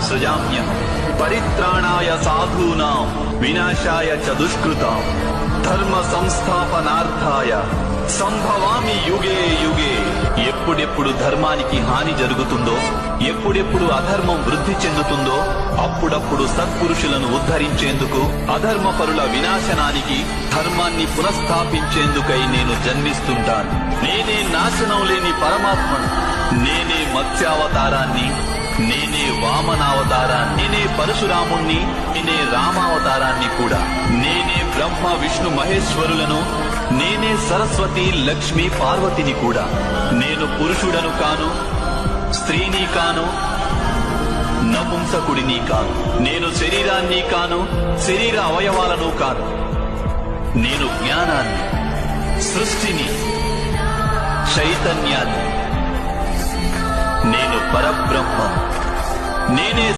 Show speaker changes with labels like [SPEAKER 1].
[SPEAKER 1] సృజామ్యహం పరిత్రాణాయ సాధూనాం వినాశాయ చ దుష్కృతాం ధర్మ సంస్థాపనార్థాయ సంభవామి యుగే యుగే. ఎప్పుడెప్పుడు ధర్మానికి హాని జరుగుతుందో, ఎప్పుడెప్పుడు అధర్మం వృద్ధి చెందుతుందో అప్పుడప్పుడు సత్పురుషులను ఉద్ధరించేందుకు, అధర్మపరుల వినాశనానికి, ధర్మాన్ని పునఃస్థాపించేందుకై నేను జన్మిస్తుంటాను. నేనే నాశనం లేని పరమాత్మను. నేనే మత్స్యావతారాన్ని, నేనే వామనావతారాన్ని, నేనే పరశురాముణ్ణి, నేనే రామావతారాన్ని కూడా. నేనే బ్రహ్మ విష్ణు మహేశ్వరులను, నేనే సరస్వతి లక్ష్మి పార్వతిని కూడా. నేను పురుషుడను కాను, స్త్రీని కాను, నపుంసకుడిని కాను. నేను శరీరాన్ని కాను, శరీర అవయవాలను కాను. నేను జ్ఞానాన్ని, సృష్టిని, చైతన్యాన్ని. నేను పరబ్రహ్మ. నేనే